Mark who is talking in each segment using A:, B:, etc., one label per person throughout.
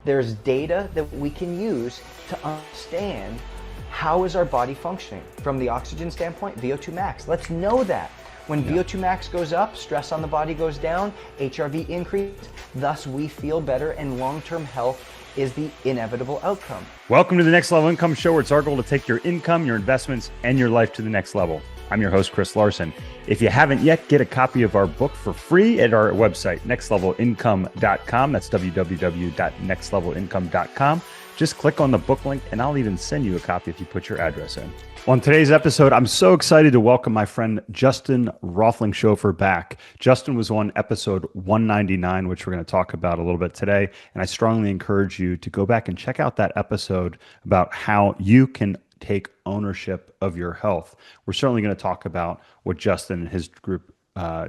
A: there's data that we can use to understand how is our body functioning. From the oxygen standpoint, VO2 max. Let's know that. When VO2 max goes up, stress on the body goes down, HRV increases, thus we feel better, and long-term health is the inevitable outcome.
B: Welcome to the Next Level Income Show, where it's our goal to take your income, your investments, and your life to the next level. I'm your host, Chris Larson. If you haven't yet, get a copy of our book for free at our website, nextlevelincome.com. That's www.nextlevelincome.com. Just click on the book link, and I'll even send you a copy if you put your address in. On today's episode, I'm so excited to welcome my friend Justin Roethlingshoefer back. Justin was on episode 199, which we're going to talk about a little bit today. And I strongly encourage you to go back and check out that episode about how you can take ownership of your health. We're certainly going to talk about what Justin and his group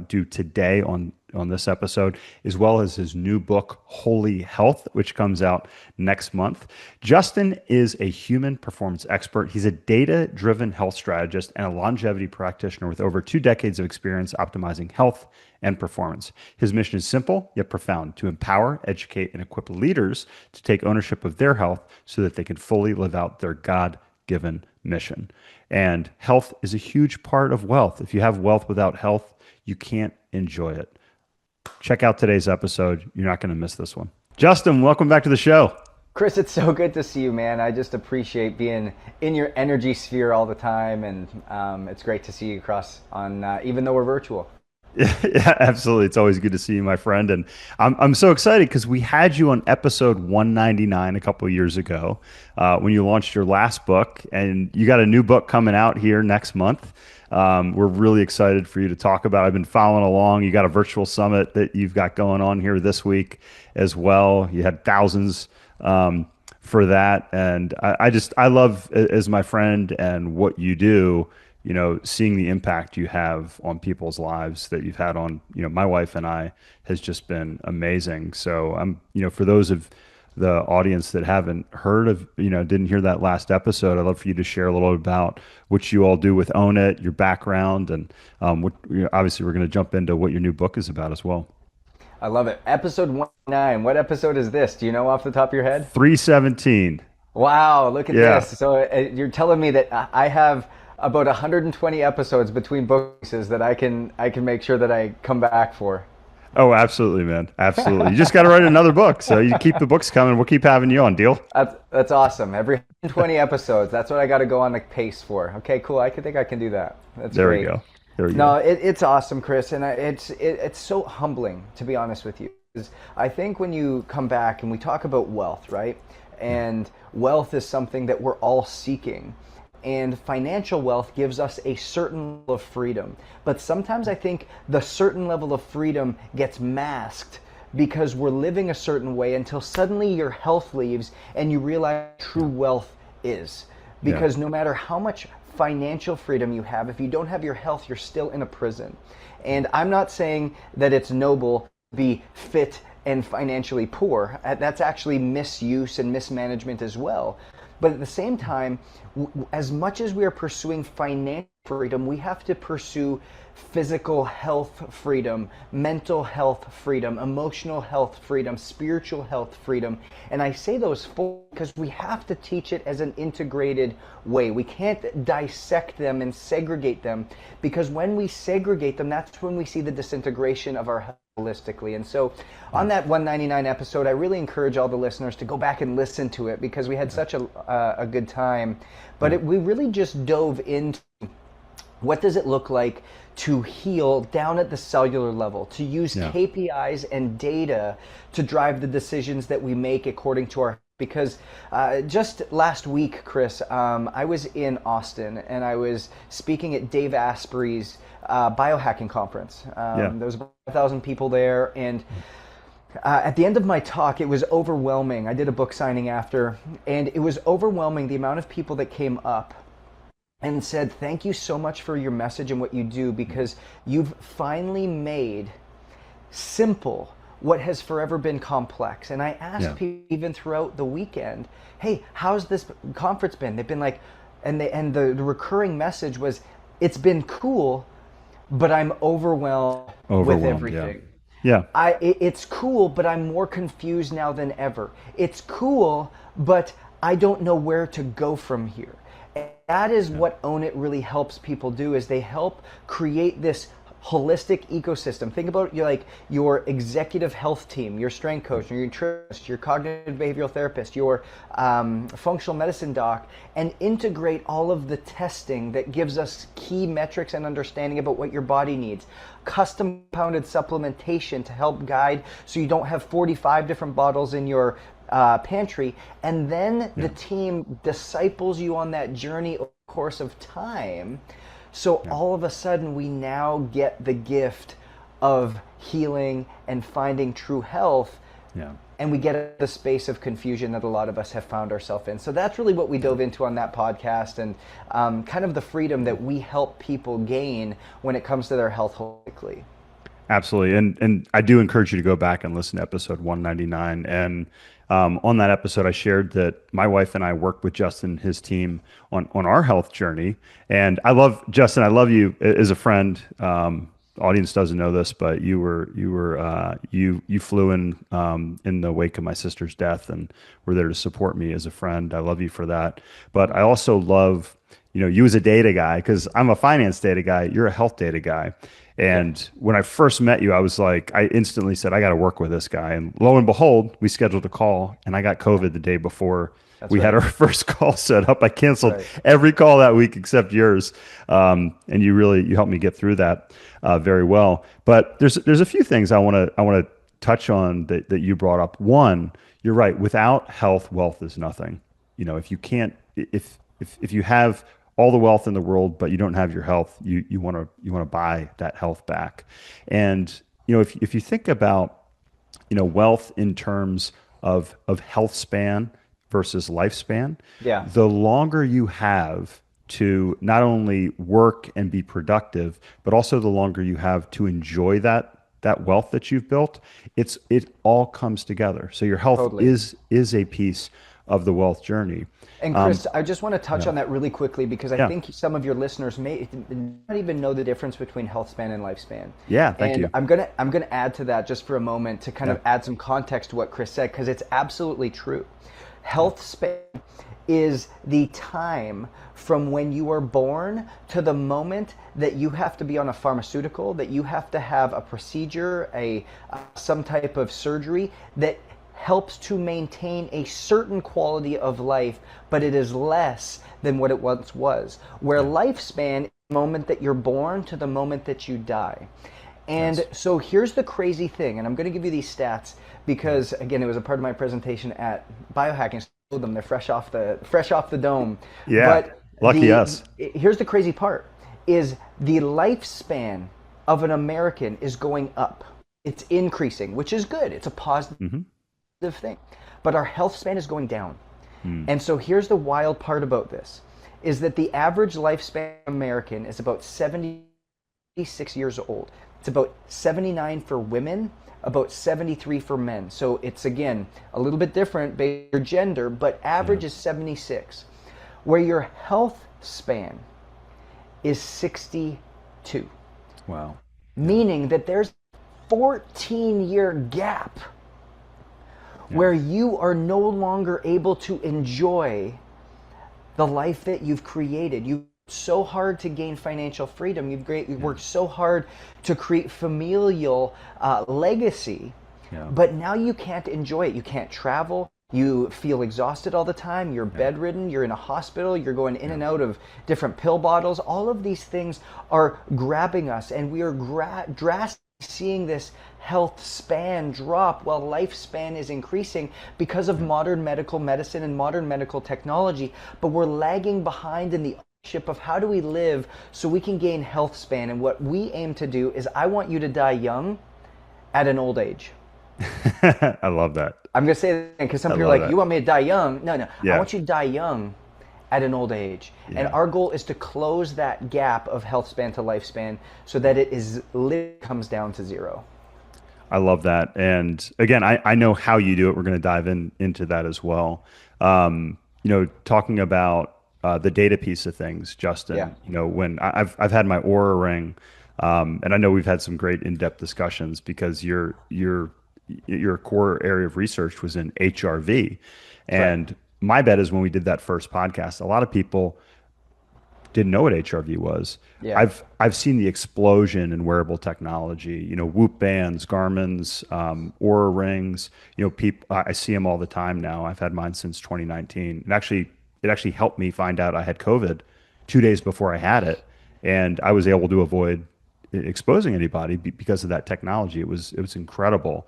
B: do today on this episode, as well as his new book, Holy Health, which comes out next month. Justin is a human performance expert. He's a data-driven health strategist and a longevity practitioner with over 2 decades of experience optimizing health and performance. His mission is simple yet profound: to empower, educate, and equip leaders to take ownership of their health so that they can fully live out their God-given mission. And health is a huge part of wealth. If you have wealth without health, you can't enjoy it. Check out today's episode. You're not going to miss this one. Justin, welcome back to the show.
A: Chris, it's so good to see you, man. I just appreciate being in your energy sphere all the time, and it's great to see you across on, even though we're virtual.
B: Yeah, absolutely. It's always good to see you, my friend. And I'm so excited because we had you on episode 199 a couple of years ago when you launched your last book, and you got a new book coming out here next month. We're really excited for you to talk about. I've been following along. You got a virtual summit that you've got going on here this week as well. You had thousands for that. And I love, as my friend and what you do, you know, seeing the impact you have on people's lives that you've had on, you know, my wife and I has just been amazing. So for those of the audience that haven't heard of, didn't hear that last episode, I'd love for you to share a little about what you all do with Own It, your background, and obviously we're going to jump into what your new book is about as well.
A: I love it. Episode 199. What episode is this? Do you know off the top of your head?
B: 317.
A: Wow, look at this. So you're telling me that I have about 120 episodes between books that I can make sure that I come back for.
B: Oh, absolutely, man. Absolutely. You just got to write another book. So you keep the books coming. We'll keep having you on. Deal?
A: That's awesome. Every 120 episodes. That's what I got to go on the pace for. Okay, cool. I think I can do that. That's
B: there
A: great.
B: We go. There we
A: go.
B: go.
A: It's awesome, Chris. And it's so humbling, to be honest with you. I think when you come back and we talk about wealth, right? And wealth is something that we're all seeking. And financial wealth gives us a certain level of freedom. But sometimes I think the certain level of freedom gets masked because we're living a certain way until suddenly your health leaves and you realize true wealth is. Because no matter how much financial freedom you have, if you don't have your health, you're still in a prison. And I'm not saying that it's noble to be fit and financially poor. That's actually misuse and mismanagement as well. But at the same time, as much as we are pursuing financial freedom, we have to pursue physical health freedom, mental health freedom, emotional health freedom, spiritual health freedom. And I say those four because we have to teach it as an integrated way. We can't dissect them and segregate them, because when we segregate them, that's when we see the disintegration of our health holistically. And so on that 199 episode, I really encourage all the listeners to go back and listen to it, because we had such a good time. But we really just dove into what does it look like to heal down at the cellular level, to use KPIs and data to drive the decisions that we make according to our. Because just last week, Chris, I was in Austin and I was speaking at Dave Asprey's biohacking conference. There was about 5,000 people there, and at the end of my talk, it was overwhelming. I did a book signing after, and it was overwhelming the amount of people that came up and said, "Thank you so much for your message and what you do, because you've finally made simple what has forever been complex." And I asked people even throughout the weekend, "Hey, how's this conference been?" They've been like, and the recurring message was, "It's been cool, but I'm overwhelmed with everything."
B: Yeah.
A: It's cool, but I'm more confused now than ever. It's cool, but I don't know where to go from here. And that is
B: Yeah.
A: what Own It really helps people do, is they help create this holistic ecosystem. Think about your executive health team, your strength coach, your nutritionist, your cognitive behavioral therapist, your functional medicine doc, and integrate all of the testing that gives us key metrics and understanding about what your body needs. Custom pounded supplementation to help guide so you don't have 45 different bottles in your pantry. And then the team disciples you on that journey over the course of time. So all of a sudden, we now get the gift of healing and finding true health.
B: Yeah.
A: And we get at the space of confusion that a lot of us have found ourselves in. So that's really what we dove into on that podcast, and kind of the freedom that we help people gain when it comes to their health holistically.
B: Absolutely. And I do encourage you to go back and listen to episode 199. And on that episode, I shared that my wife and I worked with Justin, his team, on our health journey. And I love Justin. I love you as a friend. Audience doesn't know this, but you flew in the wake of my sister's death and were there to support me as a friend. I love you for that. But I also love, you as a data guy, because I'm a finance data guy. You're a health data guy. And when I first met you, I instantly said, I got to work with this guy. And lo and behold, we scheduled a call and I got COVID the day before we had our first call set up. I canceled every call that week except yours. And you helped me get through that very well. But there's a few things I want to touch on that you brought up. One, you're right. Without health, wealth is nothing. If you can't, if you have all the wealth in the world, but you don't have your health, you want to buy that health back. And if you think about wealth in terms of health span versus lifespan, the longer you have to not only work and be productive, but also the longer you have to enjoy that wealth that you've built, it all comes together. So your health is a piece of the wealth journey.
A: And Chris, I just want to touch on that really quickly, because I think some of your listeners may not even know the difference between health span and lifespan.
B: Yeah, thank you.
A: I'm gonna add to that just for a moment to kind of add some context to what Chris said, because it's absolutely true. Health span is the time from when you are born to the moment that you have to be on a pharmaceutical, that you have to have a procedure, some type of surgery that helps to maintain a certain quality of life, but it is less than what it once was. Where lifespan is the moment that you're born to the moment that you die. And so here's the crazy thing, and I'm going to give you these stats because, again, it was a part of my presentation at Biohacking. Them, they're fresh off the dome.
B: Yeah, but lucky us.
A: Here's the crazy part: is the lifespan of an American is going up. It's increasing, which is good. It's a positive thing. But our health span is going down. And so here's the wild part about this, is that the average lifespan of an American is about 76 years old. It's about 79 for women, about 73 for men. So it's, again, a little bit different based on your gender, but average is 76. Where your health span is 62.
B: Wow.
A: Meaning that there's a 14-year gap where you are no longer able to enjoy the life that you've created. You've worked so hard to gain financial freedom. You've worked so hard to create familial legacy, but now you can't enjoy it. You can't travel. You feel exhausted all the time. You're bedridden. You're in a hospital. You're going in and out of different pill bottles. All of these things are grabbing us, and we are drastically seeing this health span drop while lifespan is increasing because of modern medical medicine and modern medical technology. But we're lagging behind in the ownership of how do we live so we can gain health span. And what we aim to do is, I want you to die young at an old age.
B: I love that.
A: I'm going to say that because some people are like, you want me to die young? No. I want you to die young at an old age. And our goal is to close that gap of health span to lifespan so that it comes down to zero.
B: I love that. And again, I know how you do it. We're going to dive into that as well. Talking about the data piece of things, Justin, when I've had my Aura ring And I know we've had some great in-depth discussions because your core area of research was in HRV.
A: That's right.
B: And my bet is when we did that first podcast, a lot of people didn't know what HRV was.
A: Yeah.
B: I've seen the explosion in wearable technology. Whoop bands, Garmin's, Oura rings. People I see them all the time now. I've had mine since 2019. And it actually helped me find out I had COVID 2 days before I had it, and I was able to avoid exposing anybody because of that technology. It was incredible.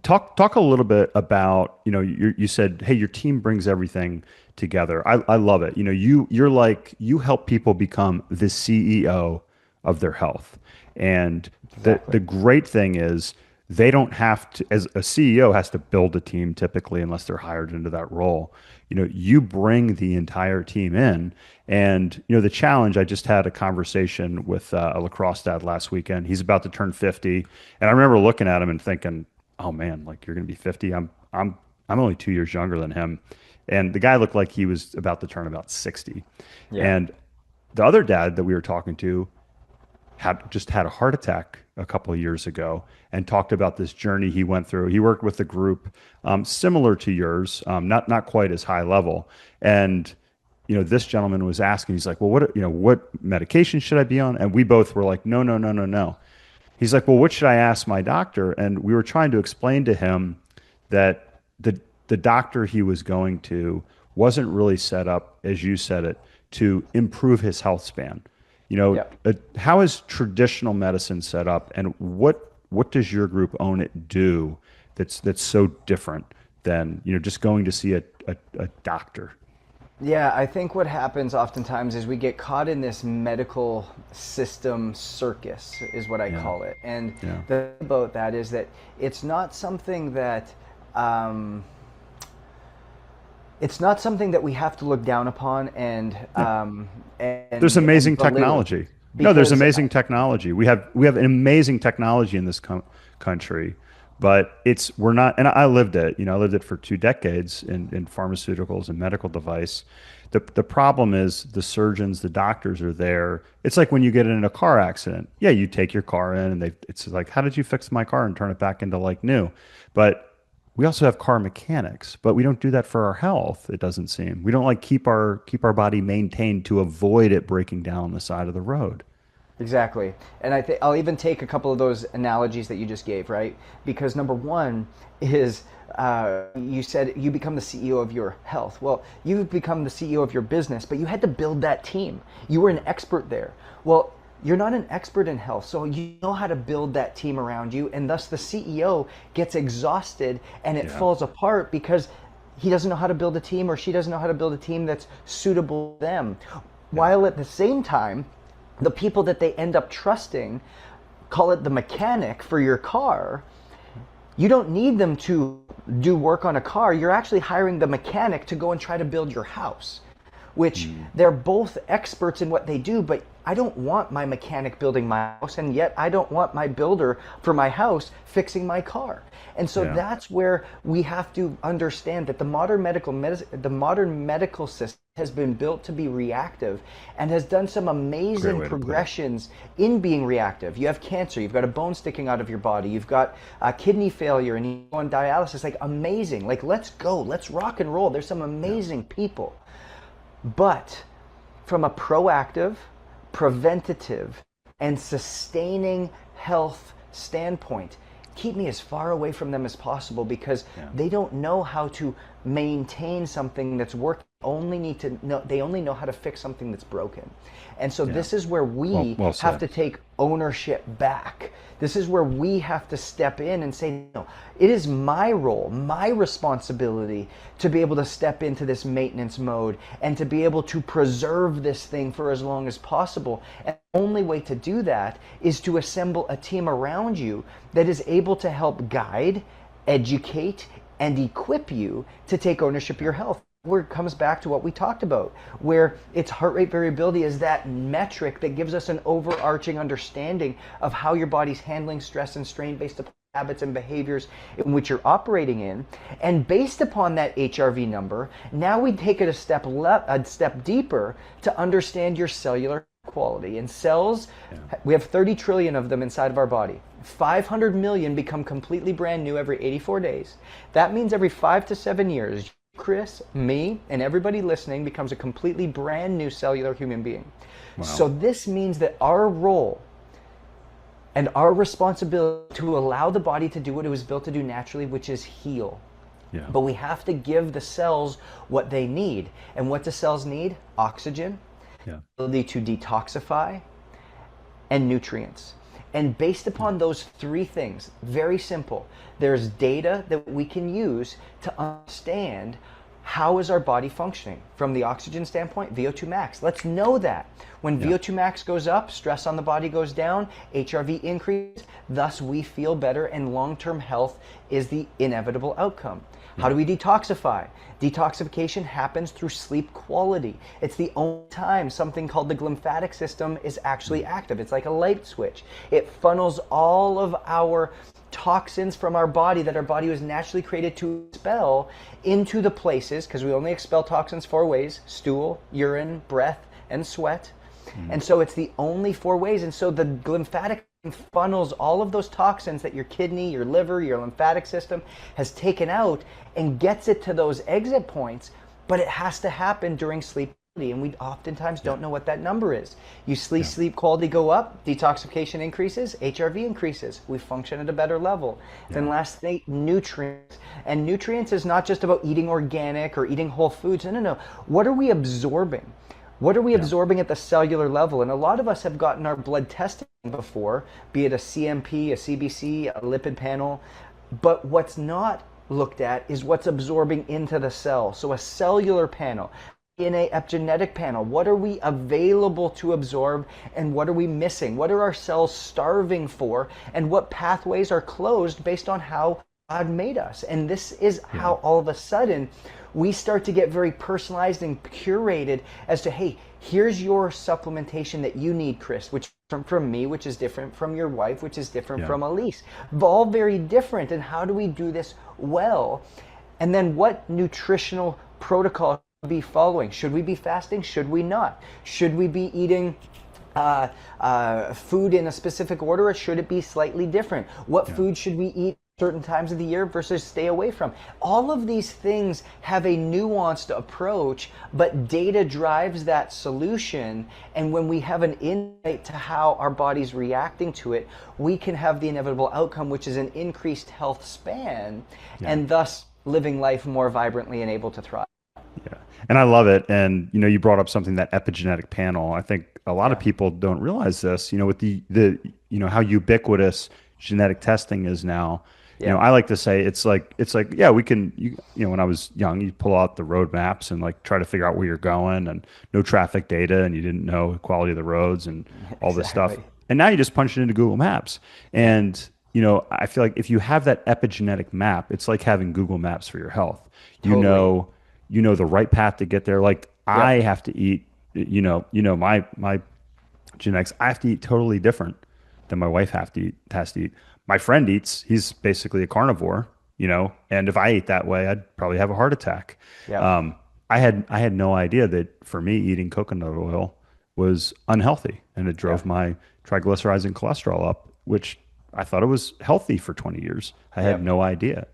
B: Talk a little bit about, you said, hey, your team brings everything together. I love it. You're like, you help people become the CEO of their health. And the
A: Exactly.
B: great thing is they don't have to, as a CEO has to build a team typically unless they're hired into that role. You bring the entire team in. And, the challenge, I just had a conversation with a lacrosse dad last weekend. He's about to turn 50. And I remember looking at him and thinking, oh man, like you're going to be 50. I'm only 2 years younger than him. And the guy looked like he was about to turn about 60.
A: Yeah.
B: And the other dad that we were talking to had a heart attack a couple of years ago and talked about this journey he went through. He worked with a group similar to yours, not quite as high level. And this gentleman was asking, he's like, well, what medication should I be on? And we both were like, no, no, no, no, no. He's like, well, what should I ask my doctor? And we were trying to explain to him that the doctor he was going to wasn't really set up, as you said it, to improve his health span.
A: Yep.
B: How is traditional medicine set up, and what does your group Own It do that's so different than just going to see a doctor?
A: Yeah, I think what happens oftentimes is we get caught in this medical system circus, is what I
B: Yeah,
A: call it. And
B: yeah,
A: the thing about that is that it's not something that um, it's not something that we have to look down upon and
B: yeah. There's
A: and
B: amazing
A: belittle,
B: technology. No, there's
A: because
B: amazing technology. We have an amazing technology in this country, but we're not. And I lived it. I lived it for 2 decades in pharmaceuticals and medical device. The problem is the surgeons, the doctors are there. It's like when you get in a car accident. Yeah, you take your car in, and it's like, how did you fix my car and turn it back into like new? But we also have car mechanics, but we don't do that for our health. It doesn't seem. We don't like keep our body maintained to avoid it breaking down on the side of the road.
A: exactly. And I think I'll even take a couple of those analogies that you just gave, right? Because number one is you said you become the CEO of your health. Well, you've become the CEO of your business, but you had to build that team. You were an expert there. Well, you're not an expert in health, so you know how to build that team around you, and thus the CEO gets exhausted and it
B: Yeah,
A: falls apart because he doesn't know how to build a team, or she doesn't know how to build a team that's suitable to them.
B: yeah,
A: While at the same time, the people that they end up trusting, call it the mechanic for your car, you don't need them to do work on a car. You're actually hiring the mechanic to go and try to build your house, which they're both experts in what they do, but I don't want my mechanic building my house, and yet I don't want my builder for my house fixing my car. And so
B: yeah.
A: that's where we have to understand that the modern medical system has been built to be reactive and has done some
B: Great
A: amazing
B: way to put it.
A: progressions in being reactive. You have cancer, you've got a bone sticking out of your body, you've got kidney failure, and you go on dialysis. Like, amazing. Like, let's go, let's rock and roll. There's some
B: Yeah,
A: amazing people. But from a proactive, preventative, and sustaining health standpoint, keep me as far away from them as possible, because
B: yeah,
A: they don't know how to maintain something that's working. They only know how to fix something that's broken. And so
B: yeah.
A: this is where
B: Well,
A: we
B: well
A: have
B: said.
A: to take ownership back. This is where we have to step in and say, no, it is my role, my responsibility to be able to step into this maintenance mode and to be able to preserve this thing for as long as possible. And the only way to do that is to assemble a team around you that is able to help guide, educate, and equip you to take ownership of your health. Where it comes back to what we talked about, where it's heart rate variability is that metric that gives us an overarching understanding of how your body's handling stress and strain based upon habits and behaviors in which you're operating in. And based upon that HRV number, now we take it a step deeper to understand your cellular quality. And cells,
B: Yeah.
A: we have 30 trillion of them inside of our body. 500 million become completely brand new every 84 days. That means every 5 to 7 years, Chris, me, and everybody listening becomes a completely brand new cellular human being.
B: Wow.
A: So this means that our role and our responsibility to allow the body to do what it was built to do naturally, which is heal.
B: Yeah.
A: But we have to give the cells what they need. And what do cells need? Oxygen,
B: Yeah.
A: ability to detoxify, and nutrients. And based upon those three things, very simple, there's data that we can use to understand how is our body functioning. From the oxygen standpoint, VO2 max. Let's know that. When VO2 max goes up, stress on the body goes down, HRV increases, thus we feel better, and long-term health is the inevitable outcome. How do we detoxify? Detoxification happens through sleep quality. It's the only time something called the glymphatic system is actually active. It's like a light switch. It funnels all of our toxins from our body that our body was naturally created to expel into the places, because we only expel toxins 4 ways: stool, urine, breath, and sweat. And so it's the only 4 ways. And so the glymphatic funnels all of those toxins that your kidney, your liver, your lymphatic system has taken out and gets it to those exit points. But it has to happen during sleep quality, and we oftentimes don't know what that number is. You sleep quality go up, detoxification increases, HRV increases. We function at a better level. Then last thing, nutrients. And nutrients is not just about eating organic or eating whole foods. No. What are we absorbing? What are we absorbing at the cellular level? And a lot of us have gotten our blood tested before, be it a CMP, a CBC, a lipid panel. But what's not looked at is what's absorbing into the cell. So a cellular panel, DNA epigenetic panel. What are we available to absorb, and what are we missing? What are our cells starving for, and what pathways are closed based on how God made us? And this is how all of a sudden we start to get very personalized and curated as to, hey, here's your supplementation that you need, Chris, which from me, which is different from your wife, which is different from Elise. All very different. And how do we do this well? And then what nutritional protocol should we be following? Should we be fasting? Should we not? Should we be eating food in a specific order, or should it be slightly different? What food should we eat certain times of the year versus stay away from? All of these things have a nuanced approach, but data drives that solution. And when we have an insight to how our body's reacting to it, we can have the inevitable outcome, which is an increased health span, and thus living life more vibrantly and able to thrive.
B: Yeah. And I love it. And, you brought up something, that epigenetic panel. I think a lot of people don't realize this, with the how ubiquitous genetic testing is now. I like to say it's like, yeah, we can, when I was young, you pull out the road maps and like try to figure out where you're going, and no traffic data, and you didn't know the quality of the roads and all this stuff. And now you just punch it into Google Maps. And, I feel like if you have that epigenetic map, it's like having Google Maps for your health.
A: Totally.
B: You know the right path to get there. Like I have to eat, my genetics, I have to eat totally different than my wife has to eat. My friend eats, he's basically a carnivore, and if I ate that way, I'd probably have a heart attack. I had no idea that for me, eating coconut oil was unhealthy, and it drove my triglycerides and cholesterol up, which I thought it was healthy for 20 years. I had no idea.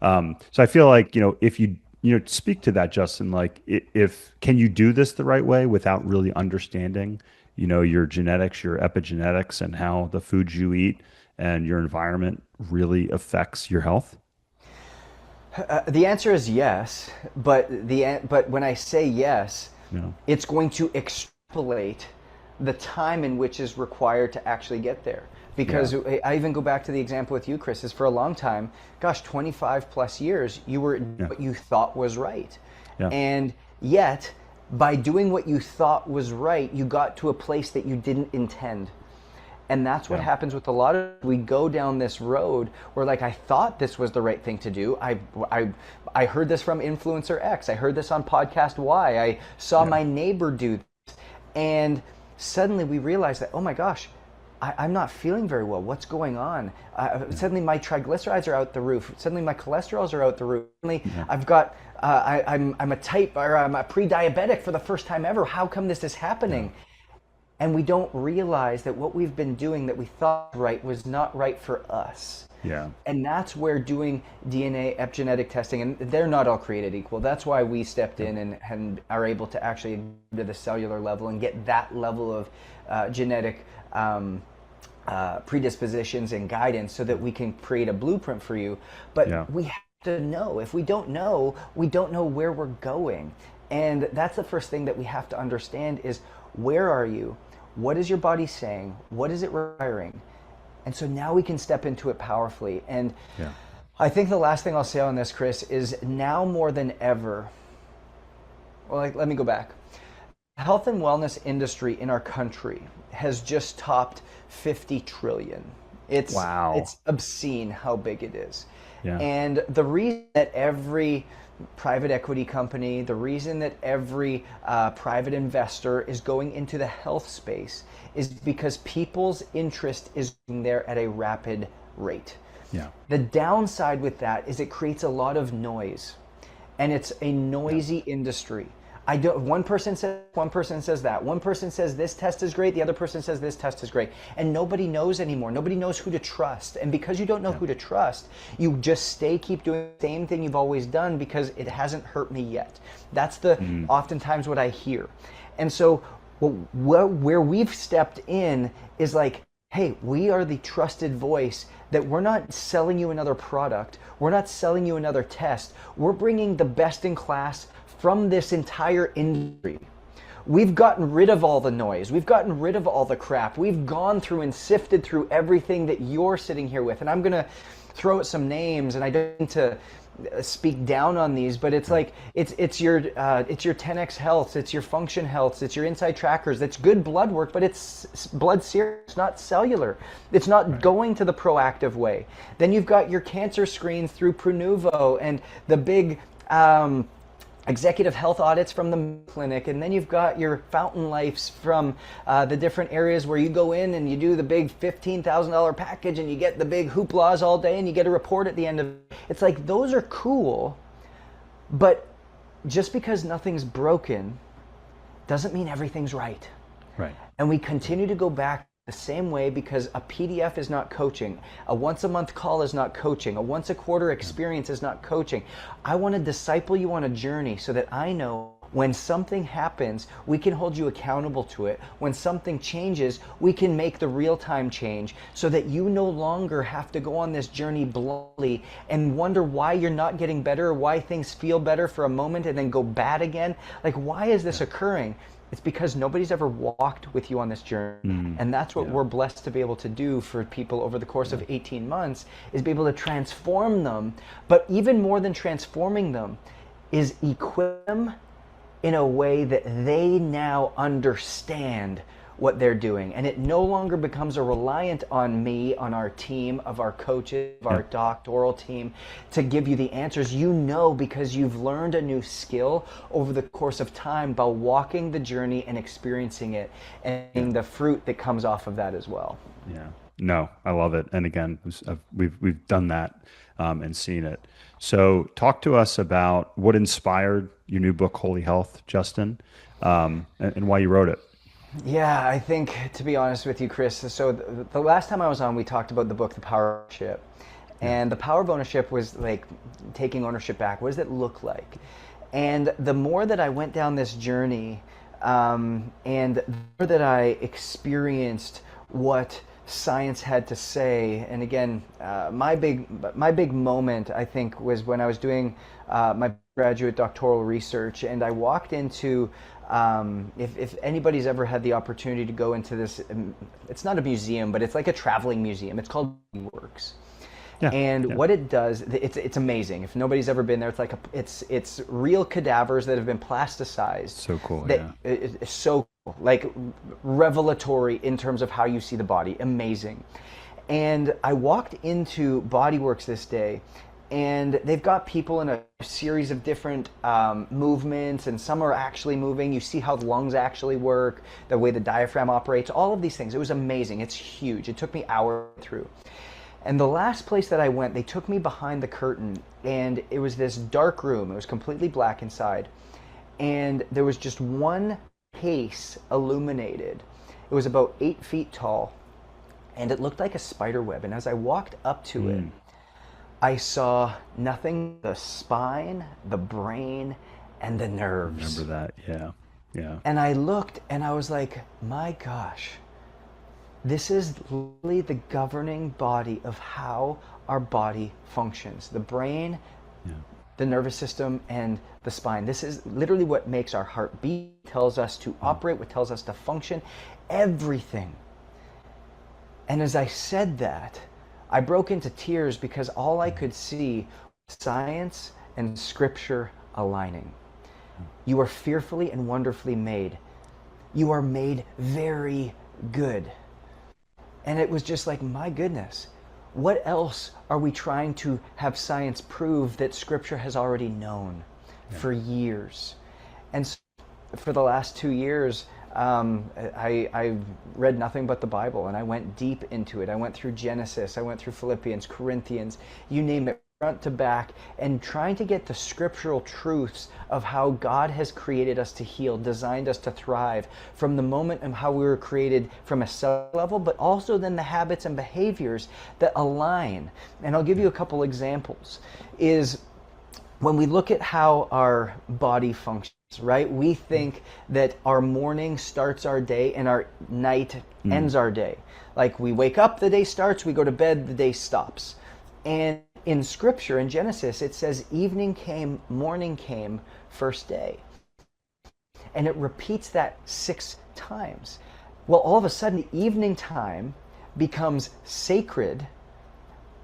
B: So I feel like, if you, speak to that, Justin, like if, can you do this the right way without really understanding, your genetics, your epigenetics, and how the foods you eat and your environment really affects your health?
A: The answer is yes, but when I say yes, it's going to extrapolate the time in which is required to actually get there. Because I even go back to the example with you, Chris, is for a long time, gosh, 25 plus years, you were what you thought was right. And yet, by doing what you thought was right, you got to a place that you didn't intend. And that's what happens with a lot of, we go down this road where, like, I thought this was the right thing to do. I heard this from influencer X. I heard this on podcast Y. I saw my neighbor do this. And suddenly we realize that, oh my gosh, I'm not feeling very well. What's going on? Suddenly my triglycerides are out the roof. Suddenly my cholesterols are out the roof. Suddenly I've got, I'm a pre-diabetic for the first time ever. How come this is happening? And we don't realize that what we've been doing that we thought right was not right for us.
B: Yeah.
A: And that's where doing DNA epigenetic testing, and they're not all created equal. That's why we stepped in and are able to actually go to the cellular level and get that level of genetic predispositions and guidance so that we can create a blueprint for you. But we have to know. If we don't know, we don't know where we're going. And that's the first thing that we have to understand is, where are you? What is your body saying? What is it requiring? And so now we can step into it powerfully. And I think the last thing I'll say on this, Chris, is now more than ever, well, let me go back. The health and wellness industry in our country has just topped 50 trillion. It's obscene how big it is. Yeah. And the reason that every private equity company, the reason that every private investor is going into the health space is because people's interest is there at a rapid rate. Yeah. The downside with that is it creates a lot of noise, and it's a noisy industry. One person says that. One person says this test is great. The other person says this test is great. And nobody knows anymore. Nobody knows who to trust. And because you don't know who to trust, you just keep doing the same thing you've always done because it hasn't hurt me yet. That's oftentimes what I hear. And so where we've stepped in is like, hey, we are the trusted voice that we're not selling you another product. We're not selling you another test. We're bringing the best in class from this entire industry. We've gotten rid of all the noise. We've gotten rid of all the crap. We've gone through and sifted through everything that you're sitting here with. And I'm going to throw out some names, and I don't need to speak down on these, but it's like it's your 10x Health, it's your Function Health, it's your Inside Trackers. It's good blood work, but it's blood serum. It's not cellular. It's not going to the proactive way. Then you've got your cancer screens through Pronuvo and the big executive health audits from the clinic, and then you've got your Fountain Lives from the different areas where you go in and you do the big $15,000 package and you get the big hooplas all day and you get a report at the end of it. It's like, those are cool, but just because nothing's broken doesn't mean everything's right. Right. And we continue to go back the same way because a PDF is not coaching. A once a month call is not coaching. A once a quarter experience is not coaching. I want to disciple you on a journey so that I know when something happens, we can hold you accountable to it. When something changes, we can make the real-time change so that you no longer have to go on this journey blindly and wonder why you're not getting better or why things feel better for a moment and then go bad again. Like, why is this occurring? It's because nobody's ever walked with you on this journey. And that's what we're blessed to be able to do for people over the course of 18 months, is be able to transform them. But even more than transforming them is equip them in a way that they now understand what they're doing. And it no longer becomes a reliant on me, on our team of our coaches, of our doctoral team to give you the answers. You know, because you've learned a new skill over the course of time by walking the journey and experiencing it and the fruit that comes off of that as well.
B: Yeah. No, I love it. And again, we've done that and seen it. So talk to us about what inspired your new book, Holy Health, Justin, and why you wrote it.
A: Yeah, I think, to be honest with you, Chris, so the last time I was on, we talked about the book, The Power of Ownership. And the power of ownership was like taking ownership back. What does it look like? And the more that I went down this journey, and the more that I experienced what science had to say, and again, my big moment, I think, was when I was doing my graduate doctoral research, and I walked into, if anybody's ever had the opportunity to go into this, it's not a museum, but it's like a traveling museum. It's called Works. What it does, it's amazing. If nobody's ever been there, it's like it's real cadavers that have been plasticized.
B: So cool.
A: It's so cool, like revelatory in terms of how you see the body. Amazing. And I walked into Bodyworks this day, and they've got people in a series of different movements, and some are actually moving. You see how the lungs actually work, the way the diaphragm operates, all of these things. It was amazing. It's huge. It took me hours through. And the last place that I went, they took me behind the curtain, and it was this dark room. It was completely black inside, and there was just one case illuminated, It was about 8 feet tall, and it looked like a spider web. And as I walked up to it, I saw nothing but the spine, the brain, and the nerves.
B: Remember that? Yeah. Yeah.
A: And I looked and I was like, my gosh, this is literally the governing body of how our body functions. The brain,
B: Yeah.
A: the nervous system, and the spine. This is literally what makes our heart beat, tells us to operate, what tells us to function, everything. And as I said that, I broke into tears because all I could see was science and scripture aligning. You are fearfully and wonderfully made. You are made very good. And it was just like, my goodness, what else are we trying to have science prove that scripture has already known for years? And so for the last 2 years, I read nothing but the Bible, and I went deep into it. I went through Genesis, I went through Philippians, Corinthians, you name it, front to back, and trying to get the scriptural truths of how God has created us to heal, designed us to thrive, from the moment of how we were created from a cell level, but also then the habits and behaviors that align. And I'll give you a couple examples. Is when we look at how our body functions, right? We think that our morning starts our day and our night ends our day. Like we wake up, the day starts, we go to bed, the day stops. And in scripture, in Genesis, it says evening came, morning came, first day. And it repeats that 6 times. Well, all of a sudden, evening time becomes sacred.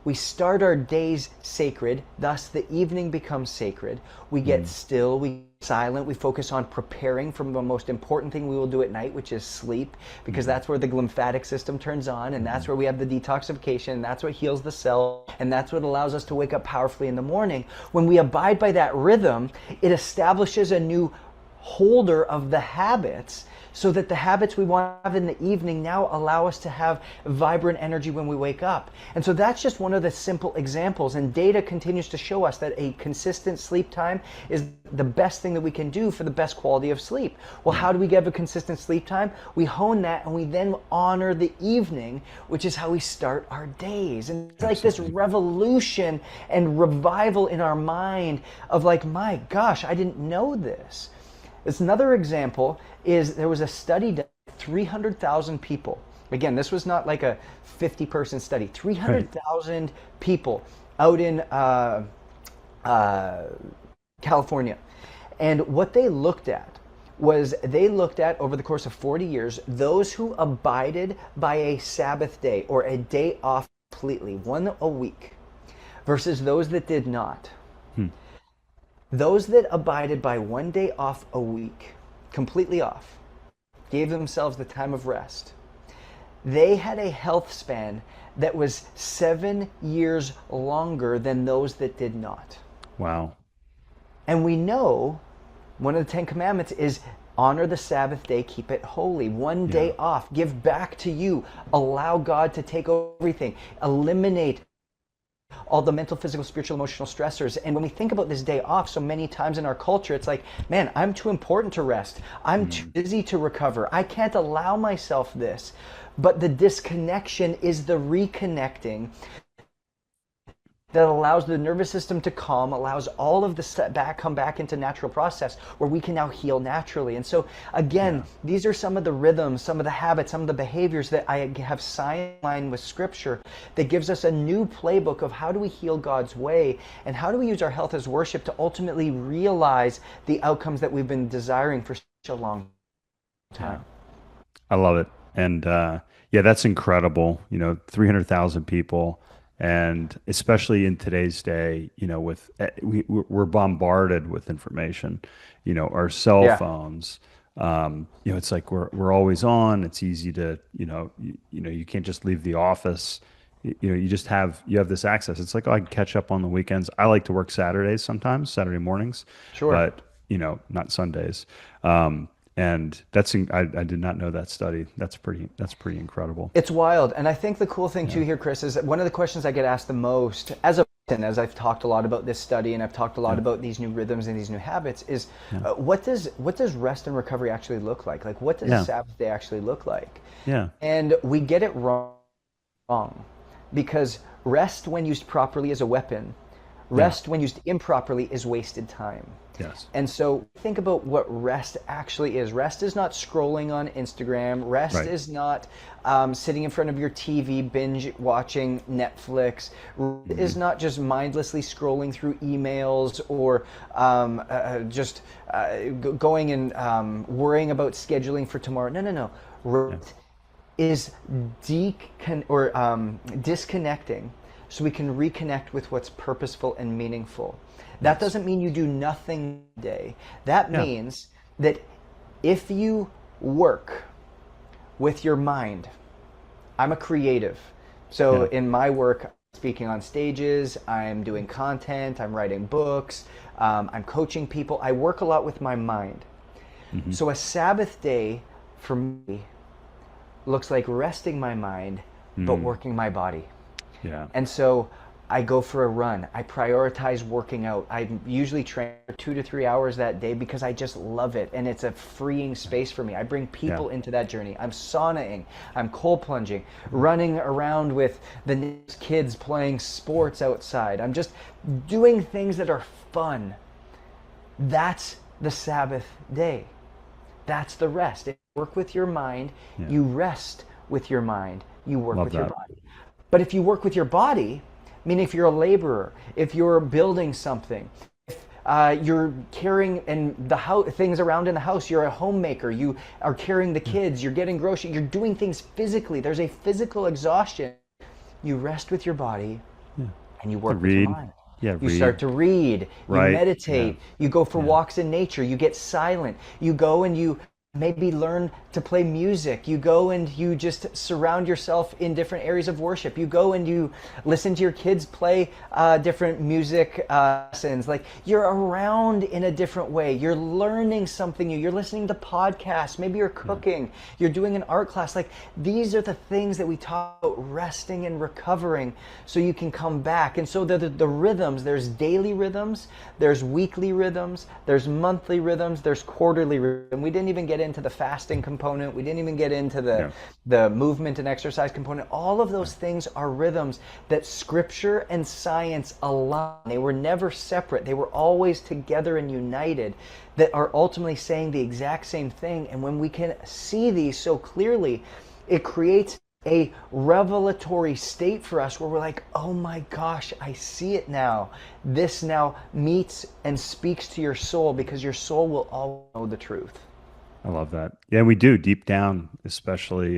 A: We start our days sacred, thus the evening becomes sacred. We get still, we get silent, we focus on preparing for the most important thing we will do at night, which is sleep, because that's where the lymphatic system turns on, and that's where we have the detoxification, and that's what heals the cell, and that's what allows us to wake up powerfully in the morning. When we abide by that rhythm, it establishes a new holder of the habits, so that the habits we want to have in the evening now allow us to have vibrant energy when we wake up. And so that's just one of the simple examples. And data continues to show us that a consistent sleep time is the best thing that we can do for the best quality of sleep. Well, how do we get a consistent sleep time? We hone that, and we then honor the evening, which is how we start our days. And it's like this revolution and revival in our mind of like, my gosh, I didn't know this. It's another example is there was a study done, 300,000 people. Again, this was not like a 50-person study. 300,000 people out in California. And what they looked at was over the course of 40 years, those who abided by a Sabbath day or a day off completely, one a week, versus those that did not. Those that abided by one day off a week, completely off, gave themselves the time of rest, they had a health span that was 7 years longer than those that did not.
B: Wow.
A: And we know one of the 10 Commandments is honor the Sabbath day, keep it holy. One day off, give back to you, allow God to take over everything, eliminate all the mental, physical, spiritual, emotional stressors. And when we think about this day off, so many times in our culture, it's like, man, I'm too important to rest. I'm too busy to recover. I can't allow myself this. But the disconnection is the reconnecting that allows the nervous system to calm, allows all of the setback come back into natural process where we can now heal naturally. And so again, these are some of the rhythms, some of the habits, some of the behaviors that I have science line with scripture that gives us a new playbook of how do we heal God's way and how do we use our health as worship to ultimately realize the outcomes that we've been desiring for such a long time.
B: I love it. And yeah, that's incredible. 300,000 people. And especially in today's day, with we're bombarded with information, our cell phones, it's like we're always on. It's easy to, you can't just leave the office. You just you have this access. It's like, oh, I can catch up on the weekends. I like to work Saturdays sometimes, Saturday mornings, but not Sundays. And I did not know that study. That's pretty incredible.
A: It's wild. And I think the cool thing too here, Chris, is that one of the questions I get asked the most as a and as I've talked a lot about this study and I've talked a lot
B: Yeah.
A: about these new rhythms and these new habits is
B: Yeah.
A: what does rest and recovery actually look like? Like what does a
B: Yeah.
A: Sabbath day actually look like?
B: Yeah.
A: And we get it wrong because rest when used properly is a weapon.
B: Yeah.
A: Rest when used improperly is wasted time.
B: Yes.
A: And so think about what rest actually is. Rest is not scrolling on Instagram. Rest
B: Right.
A: is not sitting in front of your TV, binge watching Netflix. Rest is not just mindlessly scrolling through emails or just going and worrying about scheduling for tomorrow. No, no, no.
B: Yeah.
A: Rest is disconnecting so we can reconnect with what's purposeful and meaningful. That
B: Yes.
A: doesn't mean you do nothing today. That
B: Yeah.
A: means that if you work with your mind, I'm a creative. So
B: Yeah.
A: in my work, I'm speaking on stages, I'm doing content, I'm writing books, I'm coaching people. I work a lot with my mind. So a Sabbath day for me looks like resting my mind, but working my body.
B: Yeah.
A: And so I go for a run. I prioritize working out. I usually train for 2 to 3 hours that day because I just love it. And it's a freeing space for me. I bring people
B: Yeah.
A: into that journey. I'm saunaing. I'm cold plunging, running around with the kids playing sports outside. I'm just doing things that are fun. That's the Sabbath day. That's the rest. If you work with your mind,
B: Yeah.
A: you rest with your mind, you work
B: Love
A: with your
B: that.
A: body. But if you work with your body, meaning if you're a laborer, if you're building something, if you're carrying and the house, things around in the house, you're a homemaker, you are carrying the kids, you're getting groceries, you're doing things physically. There's a physical exhaustion. You rest with your body and you
B: To
A: work with your
B: read.
A: mind.
B: Yeah.
A: You start
B: Read.
A: to read, you
B: Right. Yeah.
A: meditate, you go for
B: Yeah.
A: walks in nature, you get silent, you go and you maybe learn to play music, you go and you just surround yourself in different areas of worship, you go and you listen to your kids play different music lessons. Like you're around in a different way, you're learning something new, you're listening to podcasts, maybe you're cooking, you're doing an art class. Like these are the things that we talk about resting and recovering so you can come back. And so the rhythms, there's daily rhythms, there's weekly rhythms, there's monthly rhythms, there's quarterly rhythms. And we didn't even get into the fasting component, we didn't even get into the movement and exercise component. All of those things are rhythms that scripture and science align. They were never separate, they were always together and united, that are ultimately saying the exact same thing. And when we can see these so clearly, it creates a revelatory state for us where we're like, oh my gosh, I see it now. This now meets and speaks to your soul, because your soul will always know the truth.
B: I love that. Yeah, we do deep down, especially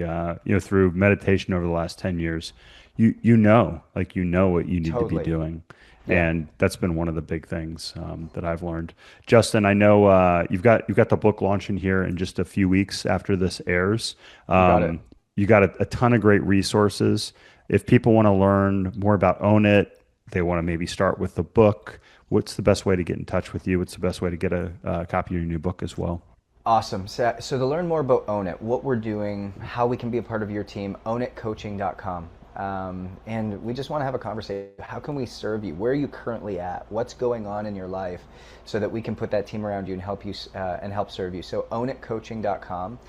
B: through meditation over the last 10 years. You know what you need to be
A: Totally.
B: doing.
A: Yeah,
B: And that's been one of the big things that I've learned. Justin, I know you've got the book launching here in just a few weeks after this airs.
A: you got it.
B: You got a ton of great resources. If people want to learn more about Own It, they want to maybe start with the book. What's the best way to get in touch with you? What's the best way to get a copy of your new book as well?
A: Awesome. So to learn more about Own It, what we're doing, how we can be a part of your team, ownitcoaching.com. And we just want to have a conversation. How can we serve you? Where are you currently at? What's going on in your life so that we can put that team around you and help you and help serve you? So ownitcoaching.com.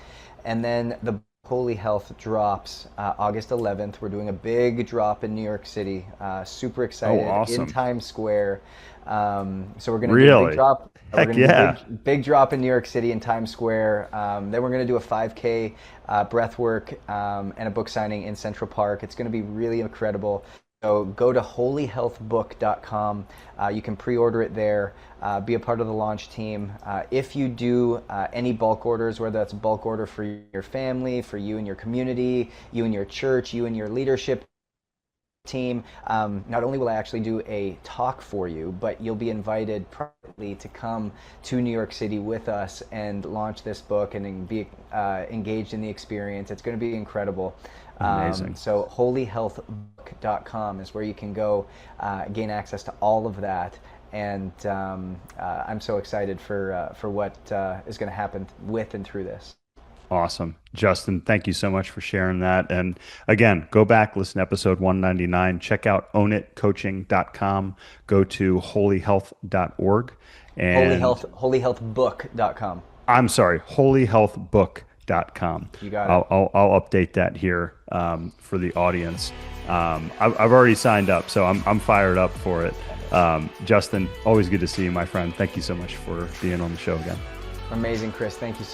A: And then the Holy Health drops August 11th. We're doing a big drop in New York City. Super excited.
B: Oh, awesome.
A: In Times Square. So we're going to do a big
B: Really?
A: drop. We're
B: Heck
A: going to do a
B: yeah.
A: big drop in New York City in Times Square. Then we're going to do a 5K breath work and a book signing in Central Park. It's going to be really incredible. So go to holyhealthbook.com. You can pre-order it there. Be a part of the launch team. If you do any bulk orders, whether that's a bulk order for your family, for you and your community, you and your church, you and your leadership team, not only will I actually do a talk for you, but you'll be invited privately to come to New York City with us and launch this book and be engaged in the experience. It's going to be incredible.
B: Amazing.
A: So holyhealthbook.com is where you can go gain access to all of that. And I'm so excited for what is going to happen with and through this.
B: Awesome. Justin, thank you so much for sharing that. And again, go back, listen to episode 199, check out ownitcoaching.com, go to holyhealth.org and
A: Holyhealthbook.com.
B: I'm sorry, holyhealthbook.com.
A: You got it.
B: I'll update that here for the audience. I've already signed up, so I'm fired up for it. Justin, always good to see you, my friend. Thank you so much for being on the show again.
A: Amazing, Chris. Thank you.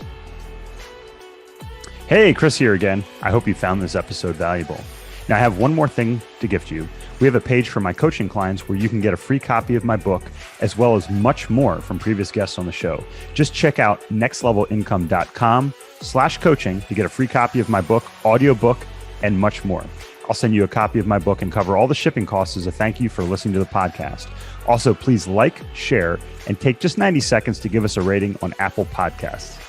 B: Hey, Chris here again. I hope you found this episode valuable. Now, I have one more thing to gift you. We have a page for my coaching clients where you can get a free copy of my book, as well as much more from previous guests on the show. Just check out nextlevelincome.com/coaching to get a free copy of my book, audiobook, and much more. I'll send you a copy of my book and cover all the shipping costs as a thank you for listening to the podcast. Also, please like, share, and take just 90 seconds to give us a rating on Apple Podcasts.